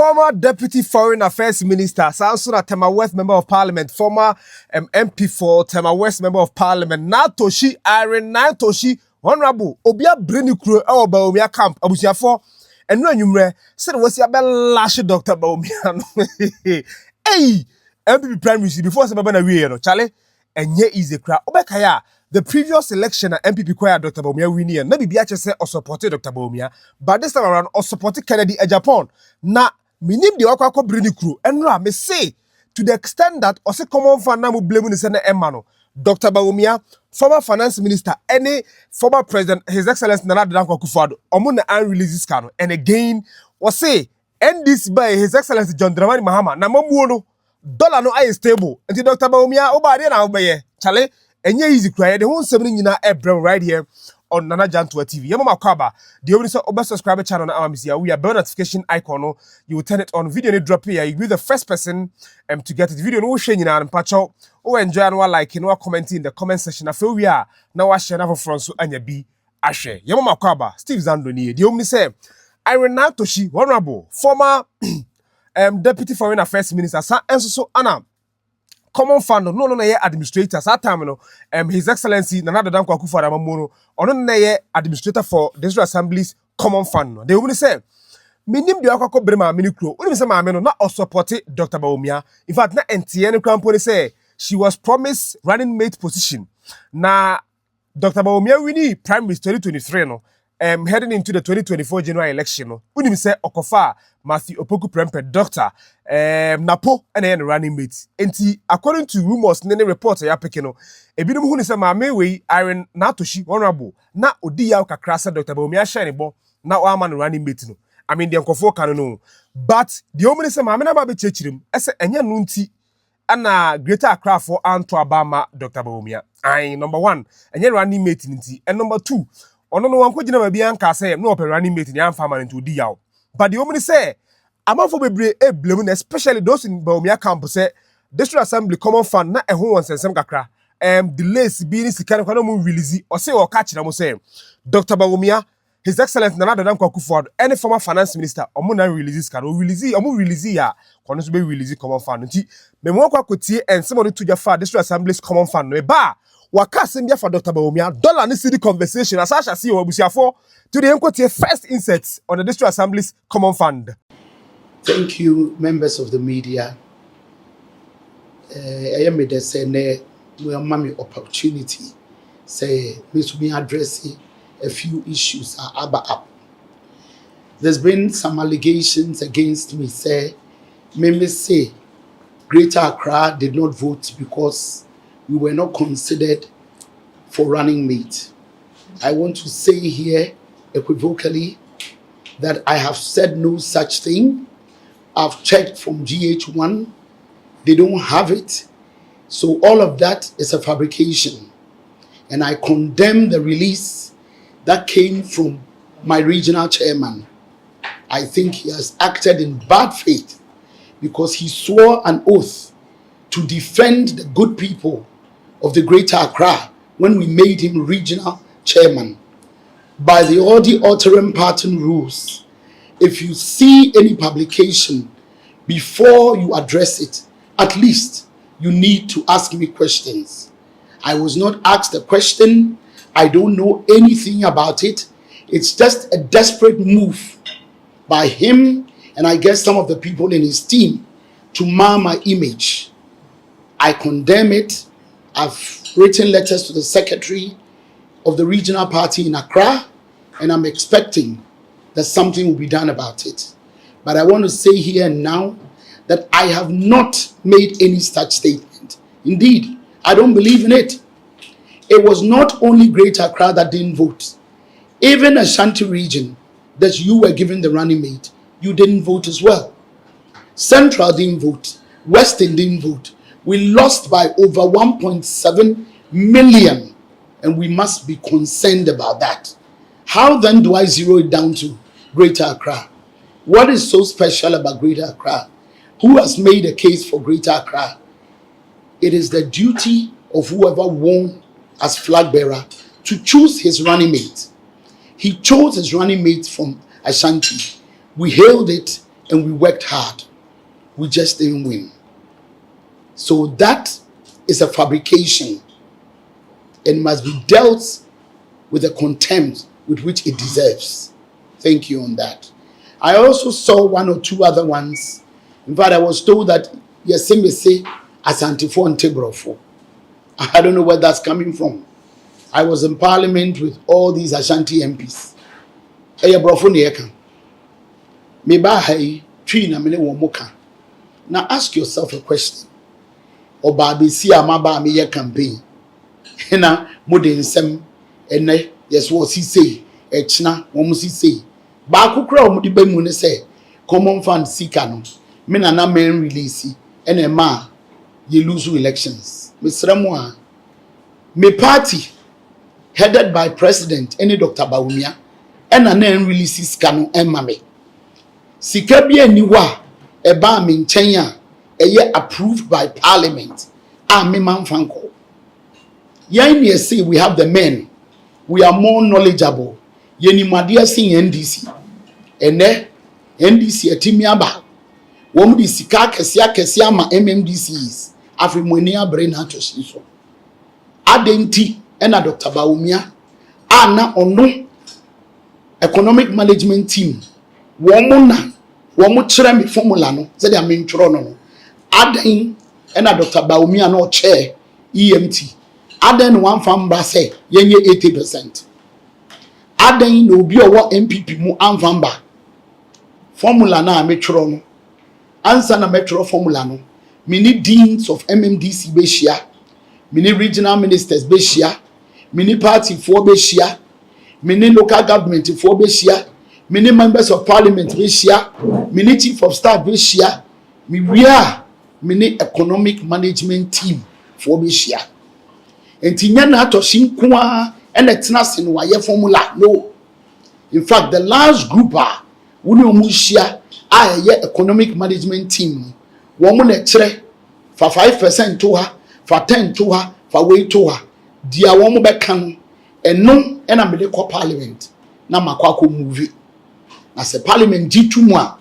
former Deputy Foreign Affairs Minister, Sansuna Tema West Member of Parliament, former MP for Tema West Member of Parliament, Naa Toshie, Naa Toshie, Honorable Obia Brenikru, our Bawumia camp, Abusiafo, and no number said was your bell lash Dr. Bawumia. Hey, MP Prime Minister before some no Charlie, and ye easy crowd. Obekaya. The previous election at MPP choir Dr. Bawumia winning, maybe BHS or supported Dr. Bawumia, but this time around or supported Kennedy at Japan. Now, minim the Okako Brini crew, and I may say to the extent that also common fan now blame the Senate Emmanuel. Dr. Bawumia, former finance minister, any former president, His Excellency Naa Toshie Akufo-Addo, among the unreleased scandal, and again, was say, end this by His Excellency John Dramani Mahama, Namamuno, dollar no I stable, until Dr. Bawumia, Obadiah now by Charlie. And yeah, easy cry. The whole 7 right here on Nana Jantua TV. Yama Makaba, the only subscriber channel on our Misia. We are bell notification icon. You will turn it on. Video drop here. You be the first person to get it. Video no share and patch out. Or enjoy and like commenting in the comment section. I feel we are now I share from so and be I share. Yama Makaba, Steve Zandoni. The only say Naa Toshie, honorable former Deputy Foreign Affairs Minister, and so Anna. Common fund no administrator that time His Excellency Naa Toshie Akufo-Addo no administrator for District Assembly's common fund. They will say minim de akoko brema minikro we say ma no na support Dr. Bawumia. In fact na NTN company say she was promised running mate position. Na Dr. Bawumia winning Prime Minister 2023 no heading into the 2024 general election no we say okofa Matthew Opoku Prempeh doctor Napo and running mate. Enti according to rumors nene reports ya peke no ebinum hu ni se maame we Naa Toshie honorable na odi ya kakra se Dr. Bawumia shine bo na o ama no running mate no. I mean the nkofo kan no, but the omni se maame na ba be chechirim ese enya no nti ana Greater Accra for anto abama Dr. Bawumia. Ai number 1 enye running mate nti, and number 2 ono no wanko gina ba bia nka se no open running mate ni amfa man nti odi ya. But the omni say amafo bebre e blame, especially those in Bawumia campus say District Assembly common fund na ehun wonsensem kakra delays bi ni sika no mo release or say o catch na mo say Dr. Bawumia, His Excellency Naa Toshie Akufo-Addo, any former finance minister omo na release can release ya kono so be release common fund nti me mo kwa kotie somebody to jafa District Assembly's common fund no ba waka sembia for Dr. Bawumia dollar ni city conversation as I shall see obusiafo to the enkotie first insets on the District Assembly's common fund. Thank you, members of the media. I am the say we are mommy opportunity. Say me to be addressing a few issues up. There's been some allegations against me. Say Greater Accra did not vote because we were not considered for running mate. I want to say here equivocally that I have said no such thing. I've checked from GH1, they don't have it. So all of that is a fabrication. And I condemn the release that came from my regional chairman. I think he has acted in bad faith because he swore an oath to defend the good people of the Greater Accra when we made him regional chairman. By the ordinary pattern rules, if you see any publication, before you address it, at least you need to ask me questions. I was not asked a question. I don't know anything about it. It's just a desperate move by him and I guess some of the people in his team to mar my image. I condemn it. I've written letters to the secretary of the regional party in Accra, and I'm expecting that something will be done about it. But I want to say here and now that I have not made any such statement. Indeed, I don't believe in it. It was not only Greater Accra that didn't vote. Even Ashanti region that you were given the running mate, you didn't vote as well. Central didn't vote. Western didn't vote. We lost by over 1.7 million, and we must be concerned about that. How then do I zero it down to Greater Accra? What is so special about Greater Accra? Who has made a case for Greater Accra? It is the duty of whoever won as flag bearer to choose his running mate. He chose his running mate from Ashanti. We hailed it and we worked hard. We just didn't win. So that is a fabrication and must be dealt with the contempt with which it deserves. Thank you on that. I also saw one or two other ones. In fact, I was told that Yesimbe say Asantifo and Tebrofo. I don't know where that's coming from. I was in parliament with all these Ashanti MPs. Eye brofo ne yeka. Me ba hai twi na me ne wo moka. Now ask yourself a question. Oba be si amaba me ye campaign. Na mo de nsem ene yes what he say echna wo mo si say. Ba akukura wo de ba mu ne say common fund sika no. Me na main release ene ma ye lose elections. Me sremo a me party headed by President any Dr. Bawumia and an releases can emame. Sika bi aniwa eba me nchen a approved by Parliament. Me man fanko. Yan say we have the men. We are more knowledgeable. Yeni madia sin NDC. Ene NDC etimi aba. Wo di sika kesia ma MMDCs. Afi mweni abre Naa Toshie so. Adenti ena Dr. Bawumia na ono economic management team womo kire me formula no se dia me ntworo no adan ena Dr. Bawumia no chair EMT adan one farm ba say yenye 80% adan no obi owo MPP mu anfamba formula na me tworo no answer na me tworo formula no mini deans of MMDC be share mini regional ministers be share mini party for be share mini local government for be share mini members of parliament be share mini chief of staff be share mini economic management team for be share enti nya Naa Toshie nkoa ene tenase no waye formula no. In fact, the last group woni omu share economic management team wo mo na kire for 5% to her for 10 to her for way to her dia wo mo beka no eno ena me de ko parliament na makwako movie na se parliament jitu mu a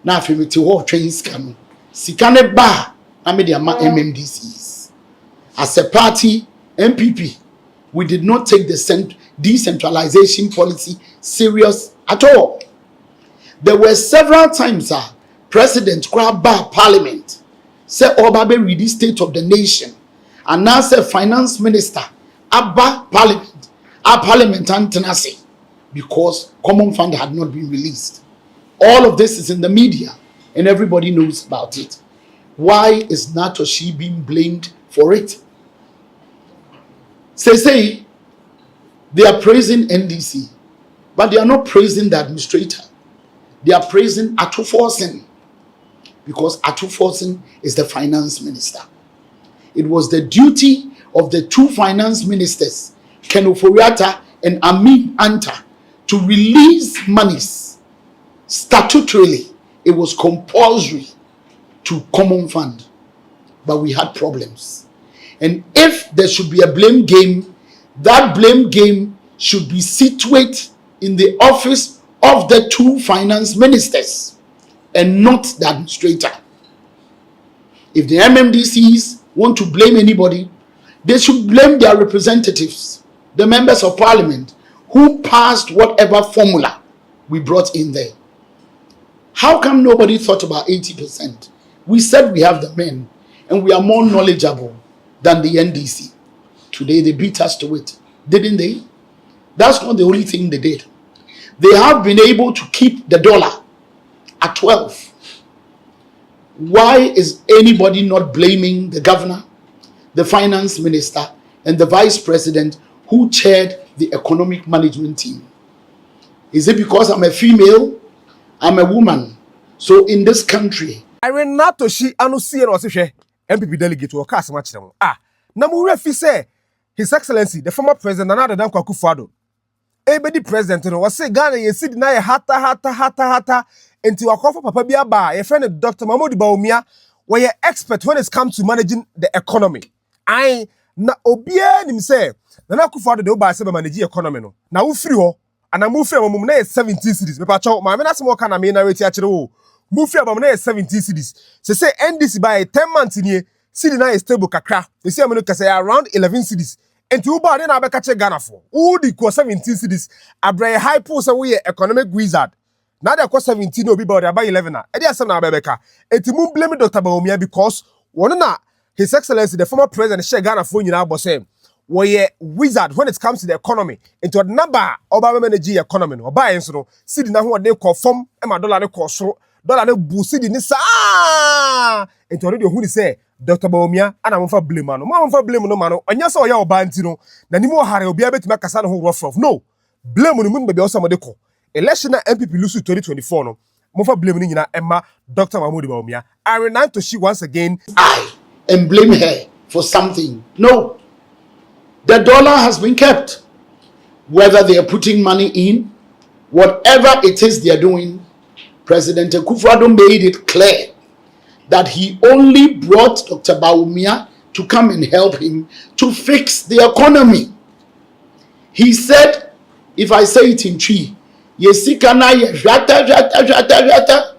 na afemiti ho twen sika no sika ne ba na me de ama MMDCs as a party MPP. We did not take the decentralization policy serious at all. There were several times President Kwaba Parliament said Obabe read the state of the nation and now said Finance Minister Abba Parliament Antenasi because common fund had not been released. All of this is in the media and everybody knows about it. Why is Naa Toshie being blamed for it? Say they are praising NDC, but they are not praising the administrator. They are praising Atuforsen because Atuforsen is the finance minister. It was the duty of the two finance ministers, Ken Ofori-Atta and Amin Anta, to release monies statutorily. It was compulsory to common fund, but we had problems. And if there should be a blame game, that blame game should be situated in the office of the two finance ministers and not the administrator. If the MMDCs want to blame anybody, they should blame their representatives, the members of parliament, who passed whatever formula we brought in there. How come nobody thought about 80%? We said we have the men and we are more knowledgeable than the NDC. Today they beat us to it, didn't they? That's not the only thing they did. They have been able to keep the dollar at 12. Why is anybody not blaming the governor, the finance minister, and the vice president who chaired the economic management team? Is it because I'm a female? I'm a woman. So in this country, Naa Toshie anusie no se MPP delegate wo cast ma kire mo na mu refi say His Excellency the former president Nana Addo Akufo-Addo ebedi president no was say Ghana ye sidi na ye hata enti wakofo papa bi aba ye friend Dr. Mahamudu Bawumia were expert when it comes to managing the economy. I na obia nim say Nana Akufo-Addo de oba say be manage economy no na wo free ho ana mu free mo na 17 cities me pa cho ma me na se mo ka na me narrate a kire wo Mufi abam na 17 cities. Say NDC by 10 months in here, city na is stable kakra. You see ameno kase around 11 cities. And to uba na abeka che Ghana for. Udi ko 17 cities. Abre high post we economic wizard. Now they ko 17 obi ba about 11 na. E dey asem na abeka. Enti mu blame Dr. Bawumia because one na His Excellency the former president share Ghana for nyina bo say we wizard when it comes to the economy. Into a number oba manage economy no. Oba enso no city na ho de ko fom e ma dollar ne ko soro. Dollar ne boost di ni sa enti already who say Dr. Bawumia ana mo fa blame no mo fa blame no ma no onya say oya oba nti no na ni mo hare obi abetima kasa no ho rough no blame no mun be osama de ko election na MPP lose 2024 no mo fa blame ni nyina emma Dr. Mahamudu Bawumia are Naa Toshie once again and blame her for something. No, the dollar has been kept, whether they are putting money in, whatever it is they are doing. President Akufo-Addo made it clear that he only brought Dr. Bawumia to come and help him to fix the economy. He said, if I say it in Twi, yesikana ye jata,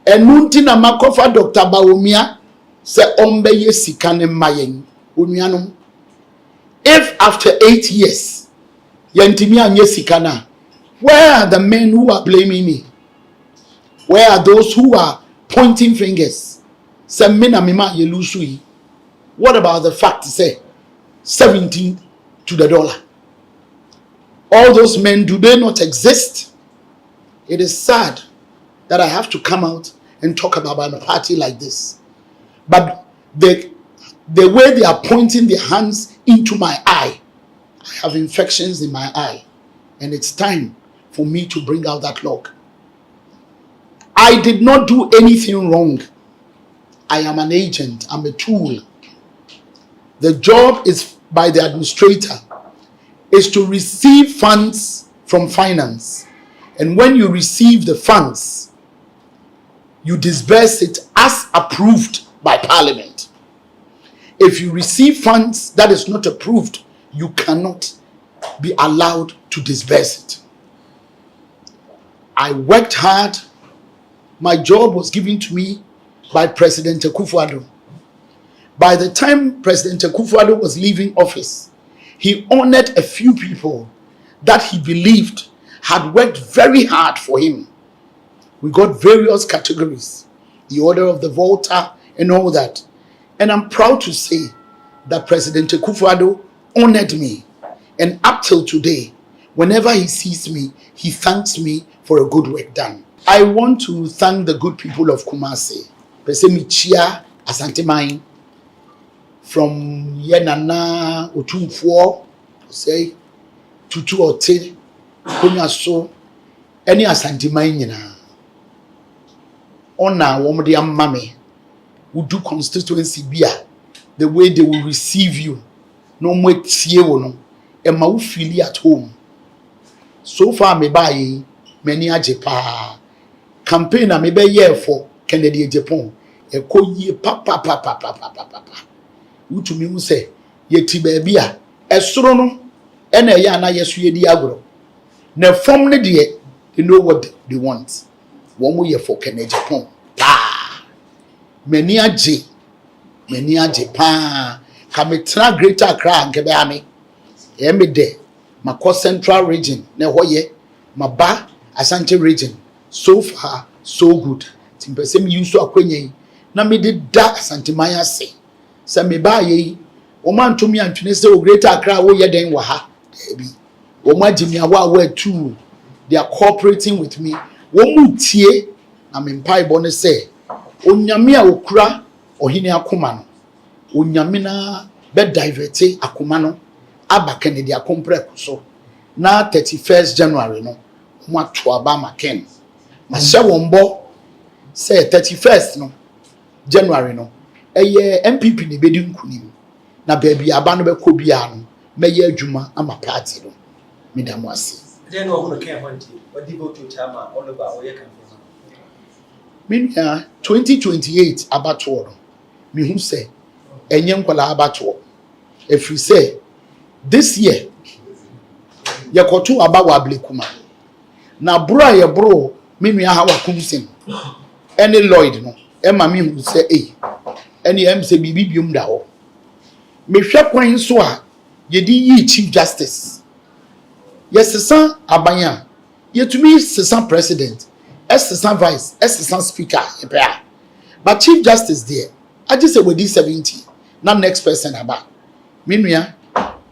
enunti na makofa Dr. Bawumia se ombe yesikane mayen. Unuanum. If after 8 years, yentimi anye sikana, where are the men who are blaming me? Where are those who are pointing fingers? Say mina mima yelusui. What about the fact to say 17 to the dollar? All those men, do they not exist? It is sad that I have to come out and talk about a party like this. But the way they are pointing their hands into my eye, I have infections in my eye. And it's time for me to bring out that log. I did not do anything wrong. I am an agent. I'm a tool. The job is by the administrator is to receive funds from finance. And when you receive the funds, you disburse it as approved by Parliament. If you receive funds that is not approved, you cannot be allowed to disburse it. I worked hard. My job was given to me by President Akufo-Addo. By the time President Akufo-Addo was leaving office, he honored a few people that he believed had worked very hard for him. We got various categories, the Order of the Volta and all that. And I'm proud to say that President Akufo-Addo honored me. And up till today, whenever he sees me, he thanks me for a good work done. I want to thank the good people of Kumasi. Pesemi Chia Asantemine from Yenana Otumfuo, say Tutu Ote, Kunyaso, any Asantemine na. Ona womodi amame who do constituency bia the way they will receive you. No more tie wo no. E ma wo feel at home. So far me buy many ajepa. Campaign na me be year for Kennedy Japan. E ko yie papa. Utumi mu say ye ti ba bia esoro no e na ye ana yeso ye di agro. Na form ne de they know what they want. One more year for Kennedy Japan. Many aje pa. Kametra Greater Accra nkebe ame. E me de Mako Central region na hoye maba Asante region. So far so good. Timpese me use akwenye na me de da Asante Maya se. Se me ba ye o man to me antune se o Greater Accra wo ye den wa ha. Ebi. O ma jimi awa too. They are cooperating with me. Wo mu tie na me mpai bo ne se onyame a okura ohine akoma no onyame na be diverte akoma no aba Kennedy akompre so na 31st January no mo ato aba maken ma hye wonbo say 31st no January no eye MPP ne bedi nkunim na baabi aba no be ko bia no meye adwuma ama party no medamo ase then no go Ken Ofori what do to chama all over oye campaign 2028 abattoir me who say enye nkwala abattoir if we say this year yakoto aba wa blekuma na bro ye bro me nua ha wa kumsen any Lloyd no Emma me who say any M say bibi biom da ho me hwe kwan so a ye di yi chief justice yes sesa abanya ye to me sesa president sesa vice sesa speaker but chief justice there I just say we di 70 na next person aba me nua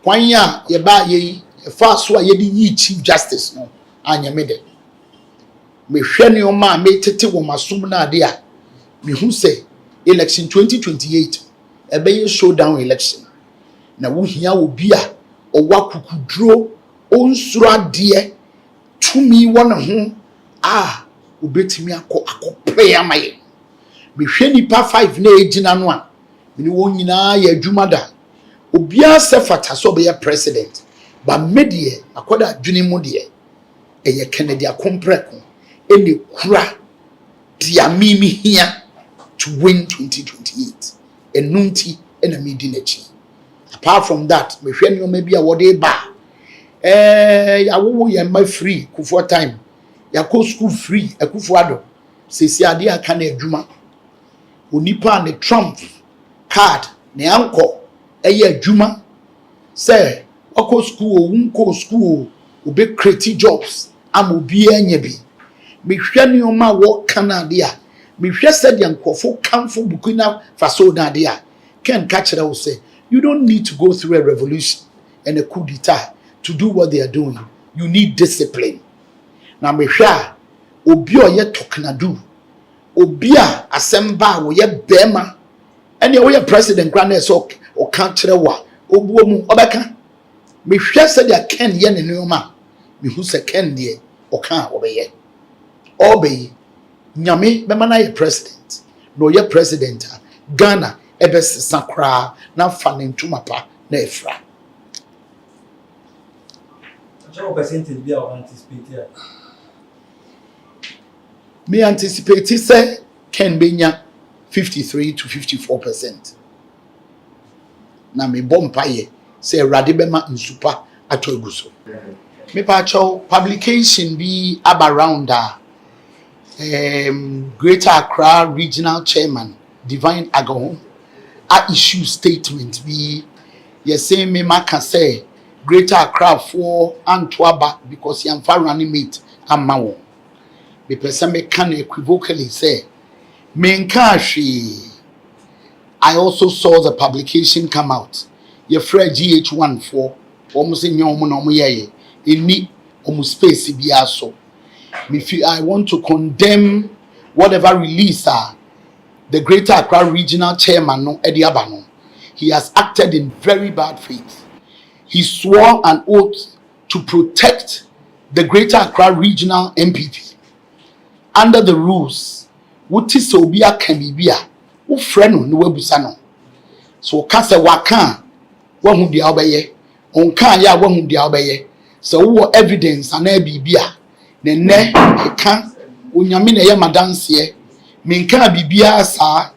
kwan ya ye ba ye fa so a ye di yi chief justice no anya me de me hwe ne o ma me tete wo masum na ade a me hu say election 2028 ebe ye showdown election na wo hia obi a owa kukudro onsuro ade tumi wona ho obetimi akopre amaye me hwe nipa 5 na ejina no a me wo nyina ya adwuma da obi a se fata so be president ba medie akoda adwene mu de eye Kennedy akompreko ene kura dia mimi hia to win 2028 enunti ena medi nachi. Apart from that me hwe no maybe a wode ba ya wo ye ma free kufu time ya ko school free akufu ado sesi ade aka na adwuma onipa ne Trump card ne anko eye adwuma say oko school wunko school obe create jobs am obi anya bi me hwe ne o ma wo Canada a me hwe said yankofo kamfo bukuna faso na de a Ken catch will say you don't need to go through a revolution and a coup d'etat to do what they are doing. You need discipline. Now me hwe obi o ye toknadu obi a asemba wo ye bema ene wo ye president grande so o kan kire wa obuo mu obeka me hwe said ya Ken ye ne nneoma me hu se Ken de o kan obeye obey nyame bema na ye president no ye president Ghana ebe sakra na fa ne ntuma pa na efra what percentage be our anticipate me anticipate say Ken benya 53 to 54%. Na me bompaye say rade bema nsupa ato eguso me pa chow publication be around Greater Accra Regional Chairman Divine Agahon a issue statement be say me maka say Greater Accra for Antwaba because yam far running mate amawo be person me can equivocally say me nka hwe. I also saw the publication come out ye fra GH14 almost in your no ye any almost space be aso me feel I want to condemn whatever release the Greater Accra Regional Chairman no Ediabano. He has acted in very bad faith. He swore an oath to protect the Greater Accra Regional MPP under the rules. What is Bawumia Ken Ofori friend no webusa no. So kase waka wahu dia obeye. Onka ya wahu dia obeye. So wo evidence ana bibia. Ne ka onyame na ye madanse me nka bibia sa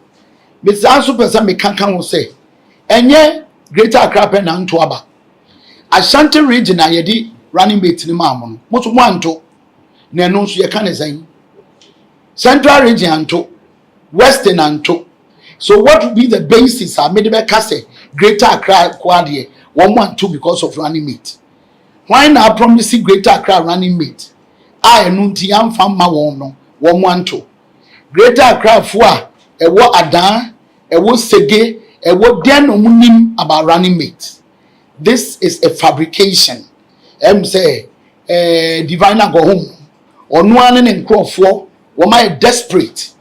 me san so pesa me kankan wo say enye Greater Accra pe na nto aba Ashanti region na ye di running mate ni maamo no mo so mo anto na no so ye kan zan Central region anto Western anto. So what would be the basis I made be say Greater Accra kwade one want to because of running mate? Why now promising Greater Accra running mate? I nunti amfa ma won no one want to. Greater Accra fo a ewo adan ewo sege ewo den no munim about running mate. This is a fabrication. Say diviner go home onu ane ne nkrofo wo ma desperate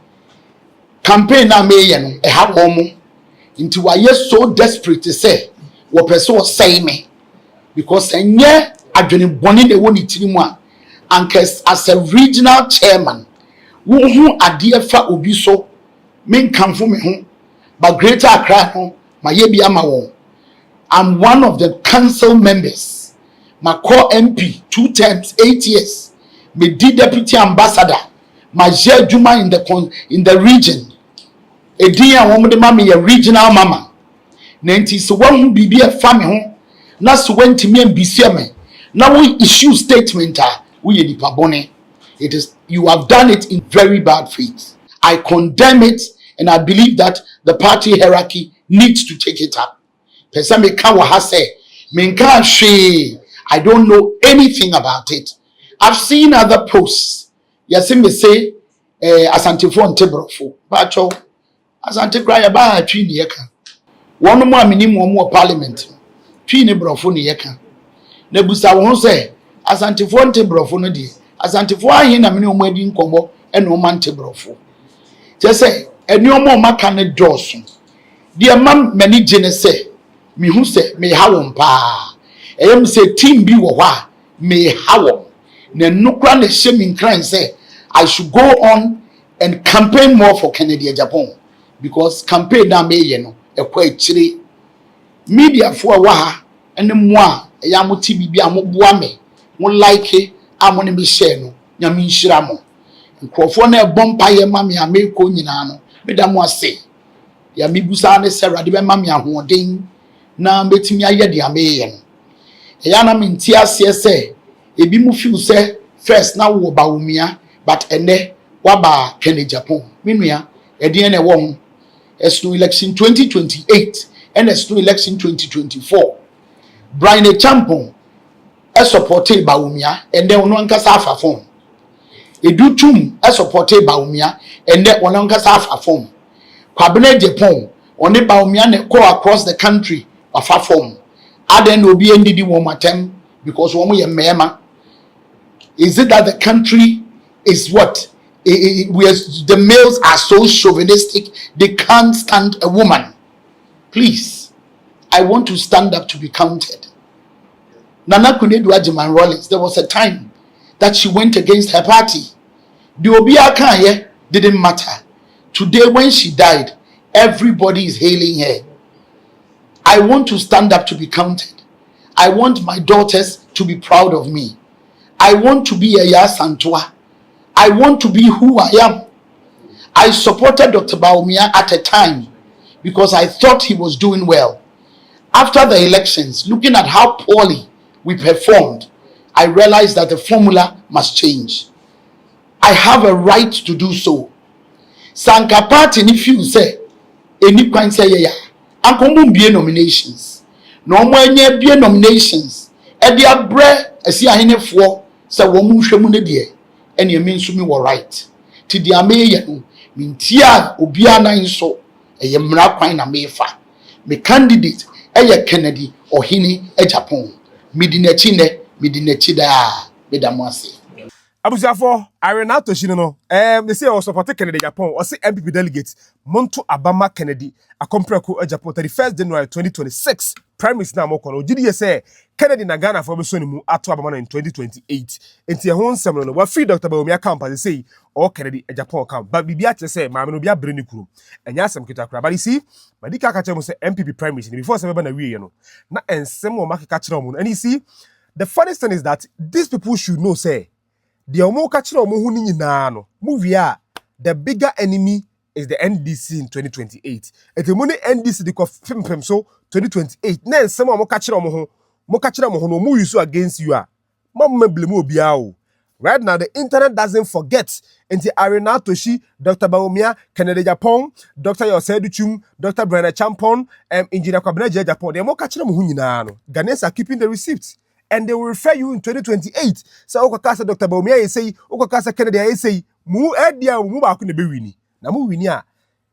campaign na meye no e ha wo mo nti wa ye so desperate to say wo person say me because enye adwene bone na wo ni tirimu a ankas as a regional chairman wo hu ade fa obi so men kanfo me ho but Greater Accra no ma ye bia ma wo. I'm one of the council members. My core MP 2 times 8 years. Me di deputy ambassador. My juma in the region. A dear woman de mama a regional mama. Nanti so one who be a family home. Nas went to me and be me. Now we issue statement we the pabone. It is you have done it in very bad faith. I condemn it, and I believe that the party hierarchy needs to take it up. Person me can wa say, me can she. I don't know anything about it. I've seen other posts. Yes, me say, Asante fo ntebrofo. Bacho, Asante cry about a tree yeka. One more minimum more parliament. Tree ne brofo ne yeka. Nebusa won say, Asante fo ntebrofo no di. Asante fo ahin na me no madi nkomo e no man ntebrofo. Just say, eni omo maka ne doso. Di mam mani gene say, me hu say me hawon pa. Eyem say team bi wo hwa me hawon. Na nukra na hye me nkran say I should go on and campaign more for Kennedy Japan because campaign na me ye no ekwa echire media fo wa ha ene mo a ya mo ti bibia mo boa me mo like amone me share no nyame nhira mo nkrofo na ebompa ye ma me ameko nyina no me da mo ase ya mebusa ne se rade be ma me ahoden na betimi aye de ameye no ya na me nti ase se ebi mu feel say first na wo Bawumia but ene waba Kennedy Japan minua edin na wo ho esno election 2028 and esno election 2024 Brian Champon e supported Bawumia and then ono nkasa afa form edutum e supported Bawumia and then ono nkasa afa form Kwabena Japan oni Bawumia ne go across the country afa form aden obi endidi wo matem because wo mo ye mema. Is it that the country is what? The males are so chauvinistic, they can't stand a woman. Please, I want to stand up to be counted. Nana Kunedu Ajiman Rollins, there was a time that she went against her party. The Obia Kanye didn't matter. Today, when she died, everybody is hailing her. I want to stand up to be counted. I want my daughters to be proud of me. I want to be a Yasantua. I want to be who I am. I supported Dr. Bawumia at a time because I thought he was doing well. After the elections, looking at how poorly we performed, I realized that the formula must change. I have a right to do so. Sanka party if you say, any kind say yeah, and be nominations. No more be nominations. Edia bre esi ahine fo say wo mu hwemu ne de ene eme nso mi wo right ti dia me ye no mintia obia nan so eye mra kwan na me fa me candidate eye Kennedy ohini e Japan midinachi da me da mo ase Abusiafo Naa Toshie no they say I support Kennedy Japan or say MPP delegate Monto Abama Kennedy akompreko Japan 31st January 2026 Prime Minister na mokono gidi say Kennedy na Ghana for beso ni mu ato Abama in 2028 enti ehon nsem no wa free Dr. Bawumia campus say or Kennedy Japan camp but bibia che say ma me no bia breni kuro enya asem kitakura but you see madika ka che mo say MPP Prime Minister before say na wie no na ensem o makeka kire mo and you see the funniest thing is that these people should know say the omo kachira omo hu ni nyina no movie a the bigger enemy is the NDC in 2028 et mo ni NDC the film so 2028 na ensem omo kachira omo ho no mo use against you a mo blame obi a o right now the internet doesn't forget enti Naa Toshie Dr. Bawumia Kennedy Japan Dr. Yoseduchum Dr. Brian Champon engineer Kwabena Japan the omo kachira mo hu nyina no Ghanaians are keeping the receipts and they will refer you in 2028. So Okakasa Dr. Bawumia say, Okakasa Kennedy say, mu edia mu ba ko ne be wini. Na mu wini a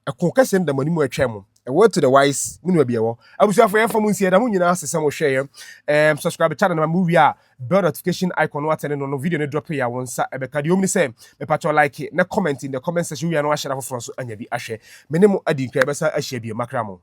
ekonkase ndam ani mu atwam. A word to the wise, minu be wo. Abusuafo yɛmfa mu nsie da mu nyina asesɛ mo hwɛ subscribe channel na movie a bell notification icon what no video ne drop ya wonsa ebeka de omni say me patch like na comment in the comment section we no ahye na foforo so anya bi ahwɛ. Me ne mo adi nkra bɛsa ahye bi makramo.